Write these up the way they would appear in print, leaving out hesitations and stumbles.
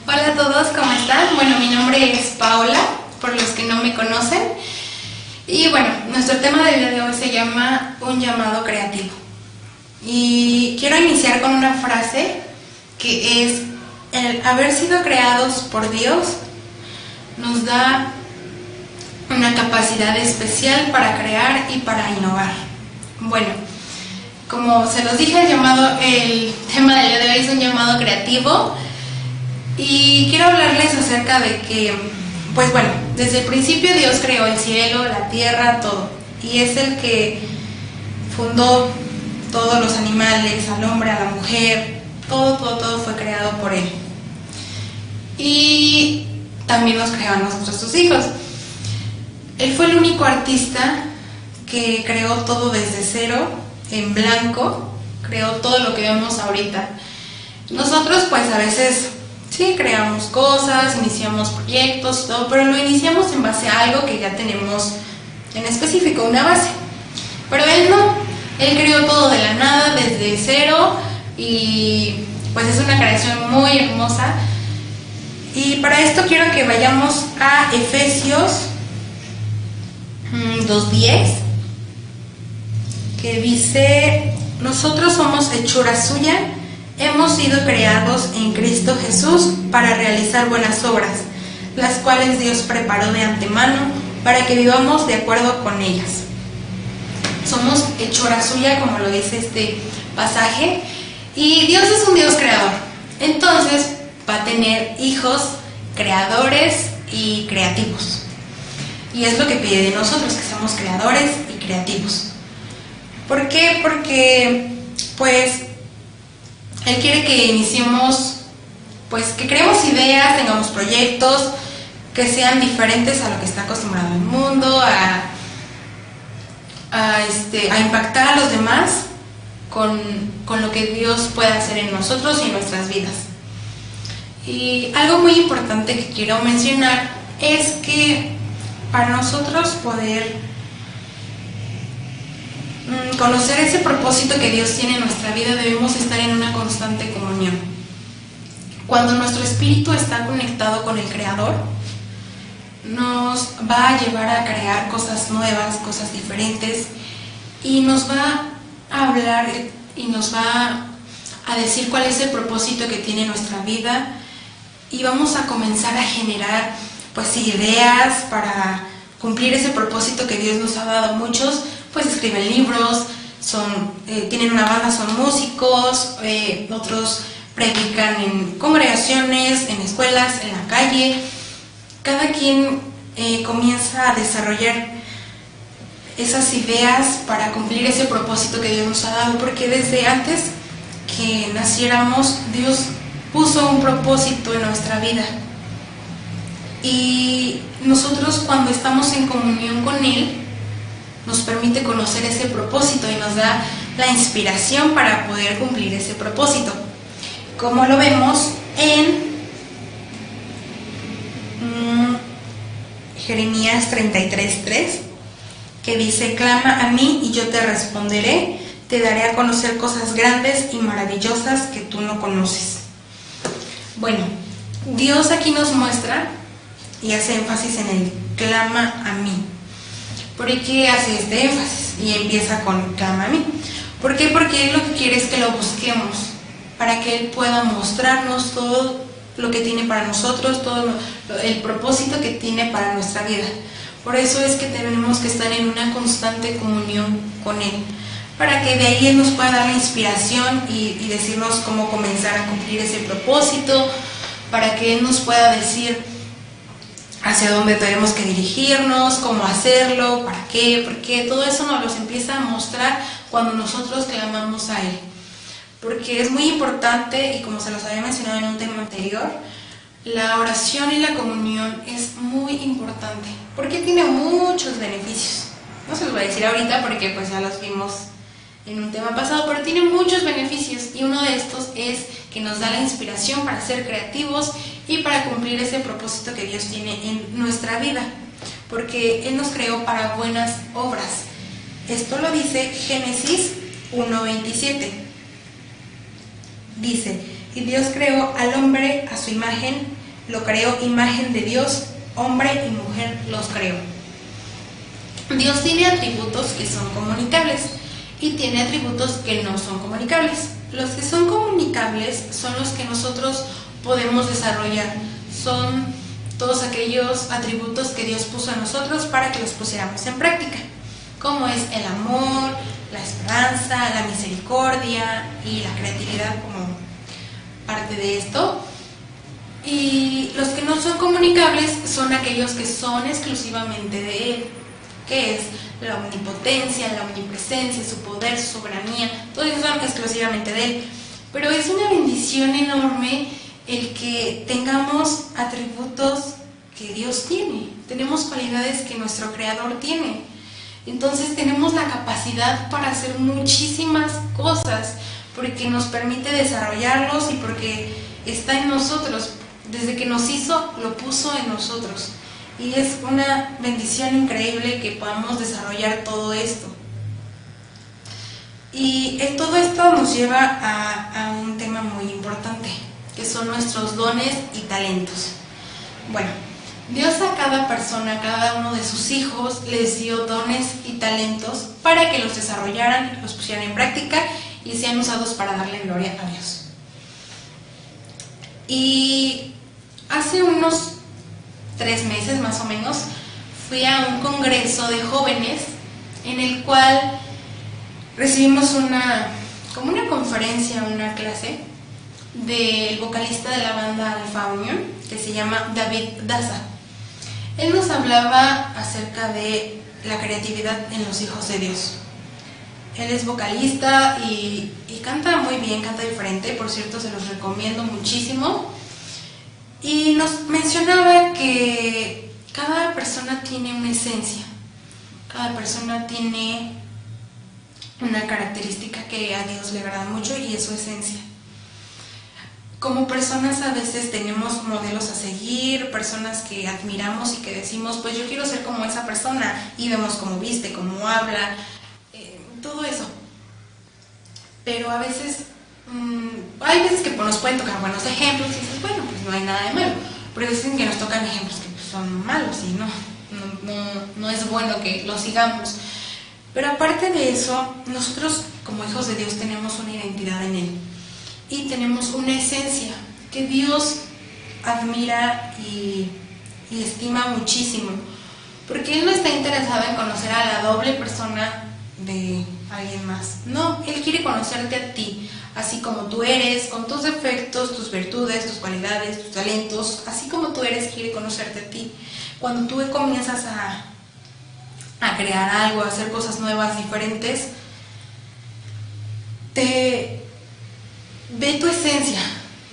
Hola a todos, ¿cómo están? Bueno, mi nombre es Paola, por los que no me conocen. Y bueno, nuestro tema del día de hoy se llama un llamado creativo. Y quiero iniciar con una frase que es: el haber sido creados por Dios nos da una capacidad especial para crear y para innovar. Bueno, como se los dije, el tema del día de hoy es un llamado creativo. Y quiero hablarles acerca de que, pues bueno, desde el principio Dios creó el cielo, la tierra, todo. Y es el que fundó todos los animales, al hombre, a la mujer, todo fue creado por Él. Y también nos creó a nosotros, sus hijos. Él fue el único artista que creó todo desde cero, en blanco, creó todo lo que vemos ahorita. Nosotros pues a veces sí creamos cosas, iniciamos proyectos, todo, pero lo iniciamos en base a algo que ya tenemos en específico, una base. Pero Él no, Él creó todo de la nada, desde cero, y pues es una creación muy hermosa. Y para esto quiero que vayamos a Efesios 2:10, que dice: nosotros somos hechura suya, hemos sido creados en Cristo Jesús para realizar buenas obras, las cuales Dios preparó de antemano para que vivamos de acuerdo con ellas. Somos hechura suya, como lo dice este pasaje, y Dios es un Dios creador. Entonces va a tener hijos creadores y creativos. Y es lo que pide de nosotros, que seamos creadores y creativos. ¿Por qué? Porque pues Él quiere que iniciemos, pues que creemos ideas, tengamos proyectos que sean diferentes a lo que está acostumbrado el mundo, a impactar a los demás con lo que Dios puede hacer en nosotros y en nuestras vidas. Y algo muy importante que quiero mencionar es que para nosotros poder conocer ese propósito que Dios tiene en nuestra vida, debemos estar en una constante comunión. Cuando nuestro espíritu está conectado con el Creador, nos va a llevar a crear cosas nuevas, cosas diferentes, y nos va a hablar y nos va a decir cuál es el propósito que tiene nuestra vida, y vamos a comenzar a generar pues ideas para cumplir ese propósito que Dios nos ha dado. Muchos pues escriben libros, tienen una banda, son músicos, otros predican en congregaciones, en escuelas, en la calle. Cada quien comienza a desarrollar esas ideas para cumplir ese propósito que Dios nos ha dado, porque desde antes que naciéramos, Dios puso un propósito en nuestra vida. Y nosotros, cuando estamos en comunión con Él, nos permite conocer ese propósito y nos da la inspiración para poder cumplir ese propósito, como lo vemos en Jeremías 33:3, que dice: clama a mí y yo te responderé, te daré a conocer cosas grandes y maravillosas que tú no conoces. Bueno, Dios aquí nos muestra y hace énfasis en el clama a mí. ¿Por qué hace este énfasis? Y empieza con clama a mí. ¿Por qué? Porque Él lo que quiere es que lo busquemos, para que Él pueda mostrarnos todo lo que tiene para nosotros, todo el propósito que tiene para nuestra vida. Por eso es que tenemos que estar en una constante comunión con Él, para que de ahí Él nos pueda dar la inspiración y decirnos cómo comenzar a cumplir ese propósito, para que Él nos pueda decir hacia dónde tenemos que dirigirnos, cómo hacerlo, para qué, por qué. Todo eso nos los empieza a mostrar cuando nosotros clamamos a Él. Porque es muy importante, y como se los había mencionado en un tema anterior, la oración y la comunión es muy importante, porque tiene muchos beneficios. No se los voy a decir ahorita porque pues ya los vimos en un tema pasado, pero tiene muchos beneficios, y uno de estos es que nos da la inspiración para ser creativos y para cumplir ese propósito que Dios tiene en nuestra vida, porque Él nos creó para buenas obras. Esto lo dice Génesis 1:27. Dice: Y Dios creó al hombre a su imagen, lo creó imagen de Dios, hombre y mujer los creó. Dios tiene atributos que son comunicables y tiene atributos que no son comunicables. Los que son comunicables son los que nosotros podemos desarrollar. Son todos aquellos atributos que Dios puso en nosotros para que los pusiéramos en práctica, como es el amor, la esperanza, la misericordia y la creatividad como parte de esto. Y los que no son comunicables son aquellos que son exclusivamente de Él, que es la omnipotencia, la omnipresencia, su poder, su soberanía, todo eso son exclusivamente de Él. Pero es una bendición enorme el que tengamos atributos que Dios tiene, tenemos cualidades que nuestro Creador tiene. Entonces tenemos la capacidad para hacer muchísimas cosas, porque nos permite desarrollarlos y porque está en nosotros. Desde que nos hizo, lo puso en nosotros. Y es una bendición increíble que podamos desarrollar todo esto. Y todo esto nos lleva a un tema muy importante, que son nuestros dones y talentos. Bueno, Dios a cada persona, a cada uno de sus hijos, les dio dones y talentos para que los desarrollaran, los pusieran en práctica y sean usados para darle gloria a Dios. Y hace unos 3 meses más o menos fui a un congreso de jóvenes en el cual recibimos como una conferencia, una clase del vocalista de la banda Alfa Union, que se llama David Daza. Él nos hablaba acerca de la creatividad en los hijos de Dios. Él es vocalista y canta muy bien, canta diferente, por cierto se los recomiendo muchísimo. Y nos mencionaba que cada persona tiene una esencia, cada persona tiene una característica que a Dios le agrada mucho y es su esencia. Como personas a veces tenemos modelos a seguir, personas que admiramos y que decimos, pues yo quiero ser como esa persona, y vemos cómo viste, cómo habla, todo eso. Pero a veces, hay veces que nos pueden tocar buenos ejemplos y dices, bueno, pues no hay nada de malo, pero dicen que nos tocan ejemplos que pues, son malos y no es bueno que los sigamos. Pero aparte de eso, nosotros como hijos de Dios tenemos una identidad en Él. Y tenemos una esencia que Dios admira y estima muchísimo, porque Él no está interesado en conocer a la doble persona de alguien más. No, Él quiere conocerte a ti, así como tú eres, con tus defectos, tus virtudes, tus cualidades, tus talentos, así como tú eres, quiere conocerte a ti. Cuando tú comienzas a crear algo, a hacer cosas nuevas, diferentes, ve tu esencia,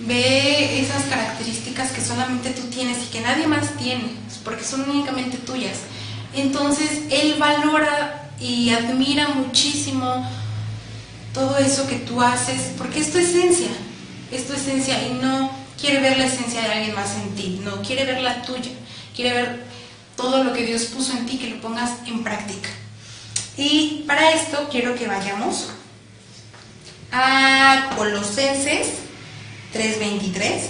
ve esas características que solamente tú tienes y que nadie más tiene, porque son únicamente tuyas. Entonces Él valora y admira muchísimo todo eso que tú haces, porque es tu esencia y no quiere ver la esencia de alguien más en ti, no quiere ver la tuya, quiere ver todo lo que Dios puso en ti, que lo pongas en práctica. Y para esto quiero que vayamos a Colosenses 3:23,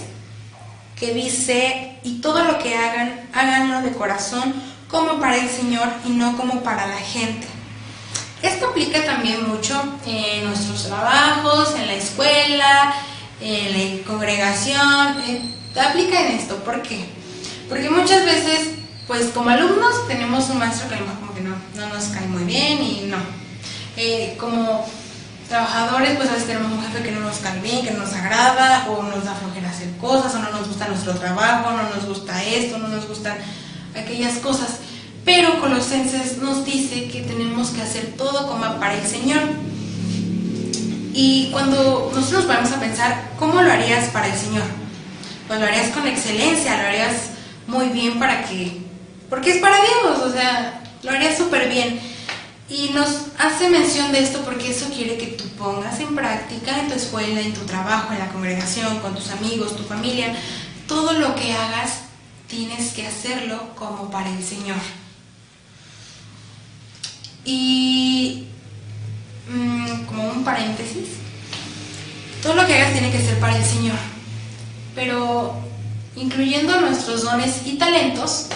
que dice, y todo lo que hagan, háganlo de corazón como para el Señor y no como para la gente. Esto aplica también mucho en nuestros trabajos, en la escuela, en la congregación, aplica en esto. ¿Por qué? Porque muchas veces, pues como alumnos tenemos un maestro que a lo mejor como que no nos cae muy bien y no. Como trabajadores, pues a veces tenemos un jefe que no nos cae bien, que no nos agrada, o nos da flojera hacer cosas, o no nos gusta nuestro trabajo, no nos gusta esto, no nos gustan aquellas cosas. Pero Colosenses nos dice que tenemos que hacer todo como para el Señor. Y cuando nosotros vamos a pensar, ¿cómo lo harías para el Señor? Pues lo harías con excelencia, lo harías muy bien porque es para Dios, o sea, lo harías súper bien. Y nos hace mención de esto porque eso quiere que tú pongas en práctica en tu escuela, en tu trabajo, en la congregación, con tus amigos, tu familia. Todo lo que hagas tienes que hacerlo como para el Señor. Y como un paréntesis, todo lo que hagas tiene que ser para el Señor. pero incluyendo nuestros dones y talentos,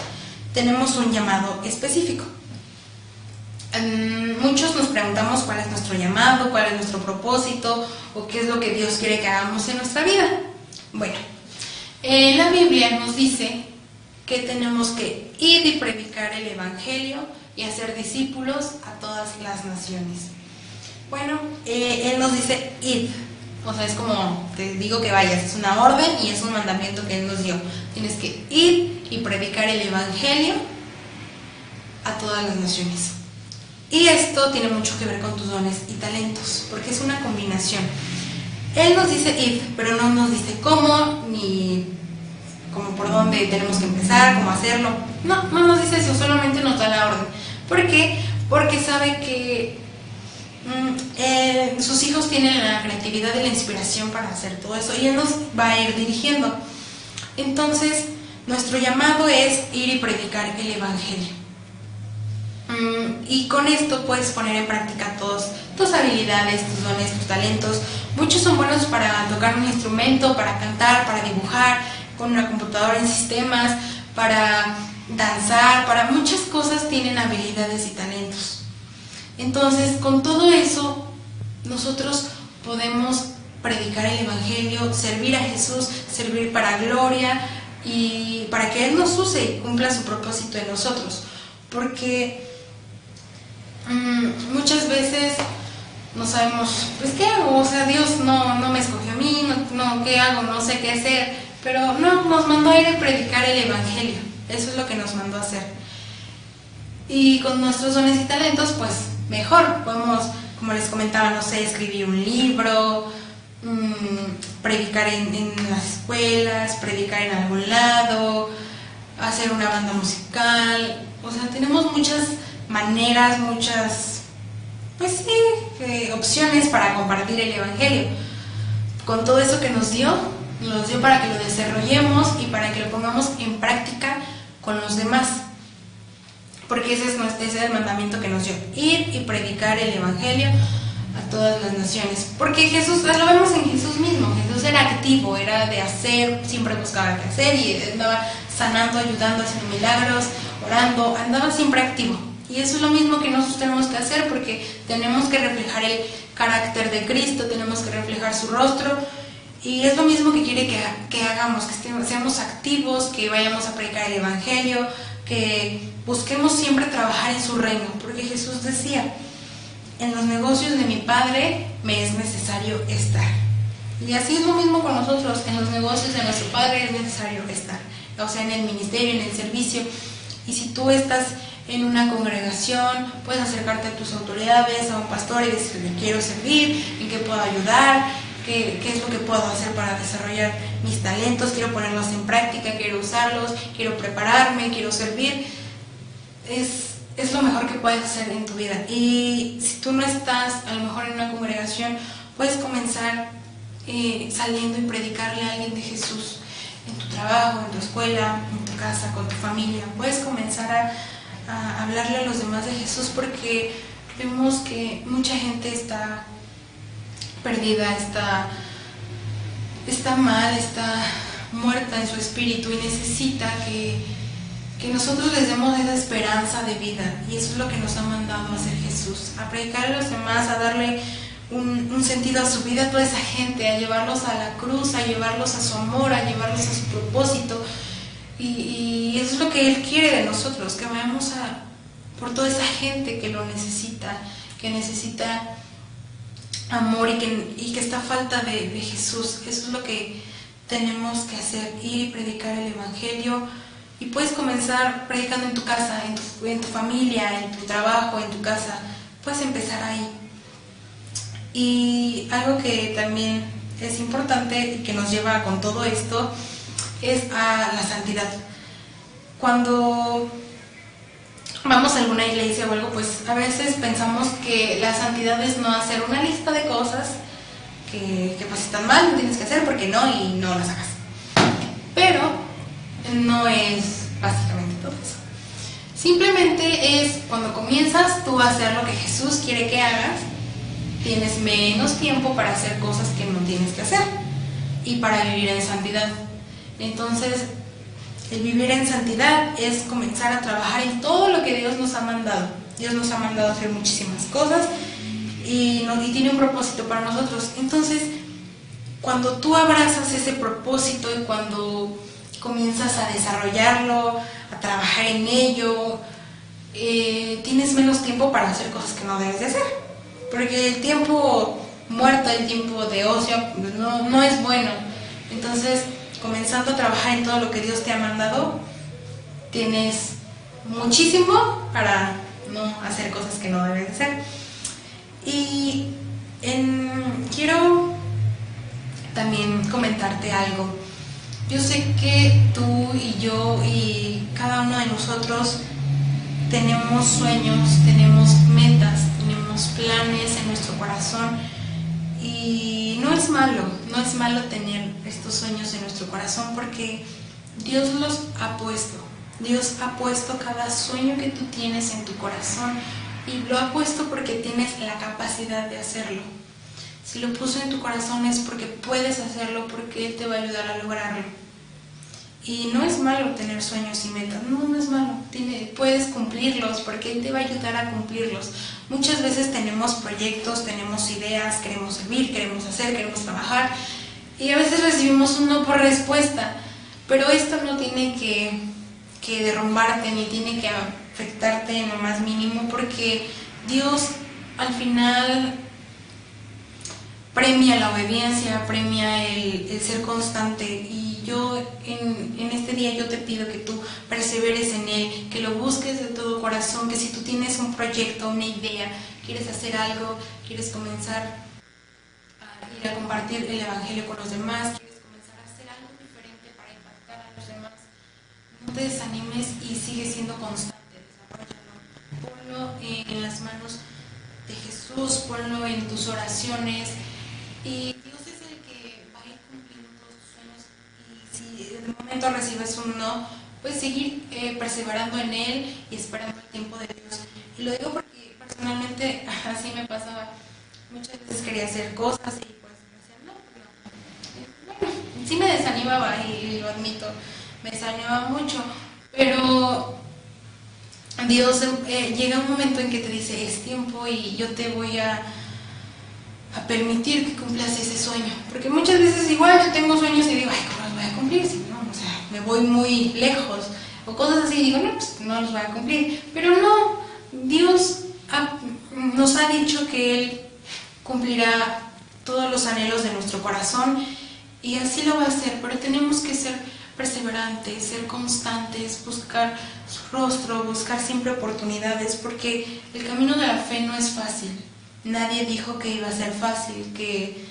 tenemos un llamado específico. Muchos nos preguntamos cuál es nuestro llamado, cuál es nuestro propósito o qué es lo que Dios quiere que hagamos en nuestra vida. Bueno, la Biblia nos dice que tenemos que ir y predicar el Evangelio y hacer discípulos a todas las naciones. Bueno, Él nos dice id, o sea, es como te digo que vayas, es una orden y es un mandamiento que Él nos dio. Tienes que ir y predicar el Evangelio a todas las naciones. Y esto tiene mucho que ver con tus dones y talentos, porque es una combinación. Él nos dice id, pero no nos dice cómo, ni como por dónde tenemos que empezar, cómo hacerlo. No nos dice eso, solamente nos da la orden. ¿Por qué? Porque sabe que sus hijos tienen la creatividad y la inspiración para hacer todo eso, y Él nos va a ir dirigiendo. Entonces, nuestro llamado es ir y predicar el Evangelio. Y con esto puedes poner en práctica todas tus habilidades, tus dones, tus talentos. Muchos son buenos para tocar un instrumento, para cantar, para dibujar con una computadora en sistemas, para danzar, para muchas cosas tienen habilidades y talentos. Entonces, con todo eso, nosotros podemos predicar el Evangelio, servir a Jesús, servir para gloria y para que Él nos use y cumpla su propósito en nosotros. Porque muchas veces no sabemos, pues, ¿qué hago? O sea, Dios no me escogió a mí, no, ¿qué hago? No sé qué hacer. Pero no, nos mandó a ir a predicar el Evangelio. Eso es lo que nos mandó a hacer. Y con nuestros dones y talentos, pues, mejor. Podemos, como les comentaba, no sé, escribir un libro, predicar en las escuelas, predicar en algún lado, hacer una banda musical. O sea, tenemos muchas maneras, muchas, pues sí, opciones para compartir el Evangelio. Con todo eso que nos dio para que lo desarrollemos y para que lo pongamos en práctica con los demás. Porque ese es el mandamiento que nos dio: ir y predicar el Evangelio a todas las naciones. Porque Jesús, lo vemos en Jesús mismo. Jesús era activo, era de hacer, siempre buscaba qué hacer y andaba sanando, ayudando, haciendo milagros, orando, andaba siempre activo. Y eso es lo mismo que nosotros tenemos que hacer, porque tenemos que reflejar el carácter de Cristo, tenemos que reflejar su rostro, y es lo mismo que quiere que hagamos, que seamos activos, que vayamos a predicar el Evangelio, que busquemos siempre trabajar en su reino, porque Jesús decía: en los negocios de mi Padre me es necesario estar. Y así es lo mismo con nosotros, en los negocios de nuestro Padre es necesario estar, o sea, en el ministerio, en el servicio. Y si tú estás en una congregación, puedes acercarte a tus autoridades, a un pastor, y decirle: quiero servir, ¿en qué puedo ayudar? ¿Qué es lo que puedo hacer para desarrollar mis talentos? Quiero ponerlos en práctica, quiero usarlos, quiero prepararme, quiero servir. Es lo mejor que puedes hacer en tu vida. Y si tú no estás a lo mejor en una congregación, puedes comenzar saliendo y predicarle a alguien de Jesús en tu trabajo, en tu escuela, en tu casa, con tu familia. Puedes comenzar a hablarle a los demás de Jesús, porque vemos que mucha gente está perdida, está mal, está muerta en su espíritu, y necesita que nosotros les demos esa esperanza de vida. Y eso es lo que nos ha mandado a hacer Jesús: a predicar a los demás, a darle un sentido a su vida a toda esa gente, a llevarlos a la cruz, a llevarlos a su amor, a llevarlos a su propósito. Y eso es lo que Él quiere de nosotros, que vayamos por toda esa gente que lo necesita, que necesita amor y que está a falta de Jesús. Eso es lo que tenemos que hacer: ir y predicar el Evangelio. Y puedes comenzar predicando en tu casa, en tu familia, en tu trabajo, en tu casa. Puedes empezar ahí. Y algo que también es importante y que nos lleva con todo esto es a la santidad. Cuando vamos a alguna iglesia o algo, pues a veces pensamos que la santidad es no hacer una lista de cosas que pues están mal, no tienes que hacer porque no, y no las hagas. Pero no es básicamente todo eso. Simplemente es cuando comienzas tú a hacer lo que Jesús quiere que hagas, tienes menos tiempo para hacer cosas que no tienes que hacer. y para vivir en santidad. Entonces, el vivir en santidad es comenzar a trabajar en todo lo que Dios nos ha mandado. Dios nos ha mandado a hacer muchísimas cosas y tiene un propósito para nosotros. Entonces, cuando tú abrazas ese propósito y cuando comienzas a desarrollarlo, a trabajar en ello, tienes menos tiempo para hacer cosas que no debes de hacer. Porque el tiempo muerto, el tiempo de ocio, no es bueno. Entonces, comenzando a trabajar en todo lo que Dios te ha mandado, tienes muchísimo para no hacer cosas que no debes de hacer. Y quiero también comentarte algo. Yo sé que tú y yo y cada uno de nosotros tenemos sueños, tenemos metas, tenemos planes en nuestro corazón, y no es malo tener estos sueños en nuestro corazón, porque Dios los ha puesto. Dios ha puesto cada sueño que tú tienes en tu corazón, y lo ha puesto porque tienes la capacidad de hacerlo. Si lo puso en tu corazón es porque puedes hacerlo, porque Él te va a ayudar a lograrlo. Y no es malo tener sueños y metas, no es malo. Puedes cumplirlos porque Él te va a ayudar a cumplirlos. Muchas veces tenemos proyectos, tenemos ideas, queremos servir, queremos hacer, queremos trabajar, y a veces recibimos un no por respuesta. Pero esto no tiene que derrumbarte ni tiene que afectarte en lo más mínimo, porque Dios al final premia la obediencia, premia el ser constante. Y yo en este día yo te pido que tú perseveres en Él, que lo busques de todo corazón, que si tú tienes un proyecto, una idea, quieres hacer algo, quieres comenzar a ir a compartir el Evangelio con los demás, quieres comenzar a hacer algo diferente para impactar a los demás, no te desanimes y sigue siendo constante, desarrollalo, ponlo en las manos de Jesús, ponlo en tus oraciones, y Dios es el que va a ir cumpliendo todos tus sueños. Y si en el momento recibes un no, pues seguir perseverando en Él y esperando el tiempo de Dios. Y lo digo porque personalmente así me pasaba. Muchas veces quería hacer cosas y pues me decían no. Bueno, sí me desanimaba, y lo admito, me desanimaba mucho, pero Dios llega un momento en que te dice es tiempo y yo te voy a permitir que cumplas ese sueño. Porque muchas veces igual yo tengo sueños y digo, ay, ¿cómo los voy a cumplir? Si no, o sea, me voy muy lejos o cosas así, y digo, no, pues no los voy a cumplir. Pero no, Dios nos ha dicho que Él cumplirá todos los anhelos de nuestro corazón, y así lo va a hacer. Pero tenemos que ser perseverantes, ser constantes, buscar su rostro, buscar siempre oportunidades, porque el camino de la fe no es fácil. Nadie dijo que iba a ser fácil, que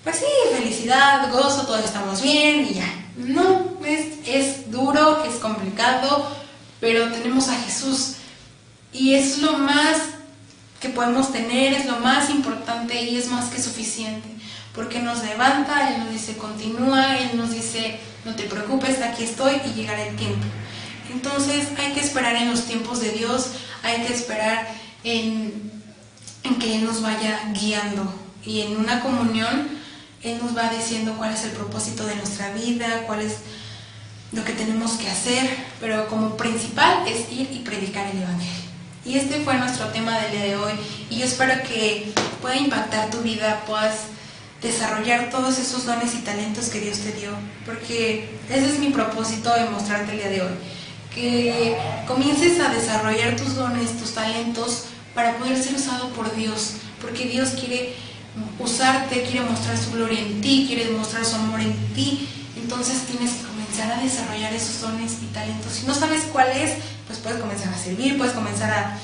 pues sí, felicidad, gozo, todos estamos bien y ya. No, es duro, es complicado, pero tenemos a Jesús y es lo más que podemos tener, es lo más importante y es más que suficiente, porque nos levanta, Él nos dice continúa, Él nos dice no te preocupes, aquí estoy y llegará el tiempo. Entonces hay que esperar en los tiempos de Dios, hay que esperar en que Él nos vaya guiando, y en una comunión Él nos va diciendo cuál es el propósito de nuestra vida, cuál es lo que tenemos que hacer, pero como principal es ir y predicar el Evangelio. Y este fue nuestro tema del día de hoy, y yo espero que pueda impactar tu vida, puedas desarrollar todos esos dones y talentos que Dios te dio, porque ese es mi propósito de mostrarte el día de hoy, que comiences a desarrollar tus dones, tus talentos, para poder ser usado por Dios, porque Dios quiere usarte, quiere mostrar su gloria en ti, quiere demostrar su amor en ti. Entonces tienes que comenzar a desarrollar esos dones y talentos. Si no sabes cuál es, pues puedes comenzar a servir, puedes comenzar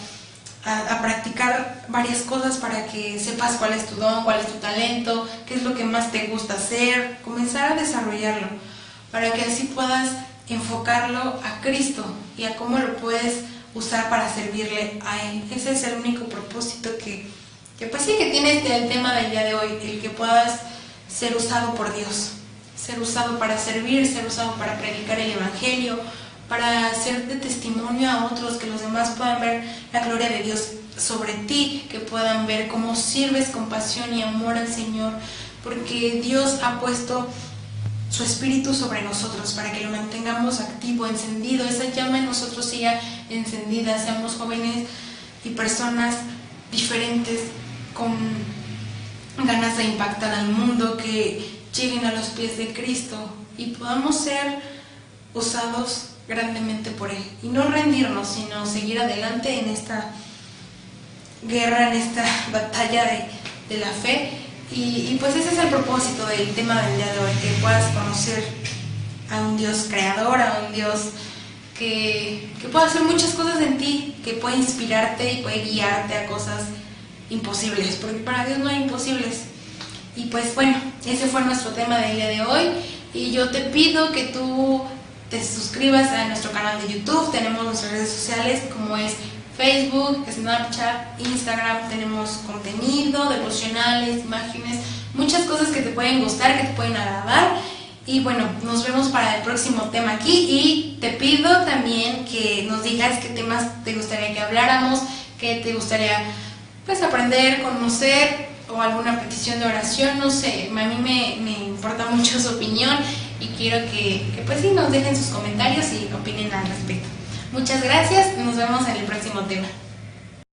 a practicar varias cosas para que sepas cuál es tu don, cuál es tu talento, qué es lo que más te gusta hacer, comenzar a desarrollarlo, para que así puedas enfocarlo a Cristo y a cómo lo puedes usar para servirle a Él. Ese es el único propósito que pues sí, que tiene el tema del día de hoy, el que puedas ser usado por Dios, ser usado para servir, ser usado para predicar el Evangelio, para ser de testimonio a otros, que los demás puedan ver la gloria de Dios sobre ti, que puedan ver cómo sirves con pasión y amor al Señor, porque Dios ha puesto su espíritu sobre nosotros, para que lo mantengamos activo, encendido, esa llama en nosotros siga encendida, seamos jóvenes y personas diferentes, con ganas de impactar al mundo, que lleguen a los pies de Cristo y podamos ser usados grandemente por Él. Y no rendirnos, sino seguir adelante en esta guerra, en esta batalla de la fe. Y pues ese es el propósito del tema del día de hoy, que puedas conocer a un Dios creador, a un Dios que puede hacer muchas cosas en ti, que puede inspirarte y puede guiarte a cosas imposibles, porque para Dios no hay imposibles. Y pues bueno, ese fue nuestro tema del día de hoy, y yo te pido que tú te suscribas a nuestro canal de YouTube. Tenemos nuestras redes sociales como es Facebook, Snapchat, Instagram. Tenemos contenido, devocionales, imágenes, muchas cosas que te pueden gustar, que te pueden agradar. Y bueno, nos vemos para el próximo tema aquí, y te pido también que nos digas qué temas te gustaría que habláramos, qué te gustaría pues aprender, conocer, o alguna petición de oración, no sé. A mí me importa mucho su opinión, y quiero que pues sí nos dejen sus comentarios y opinen al respecto. Muchas gracias, nos vemos en el próximo tema.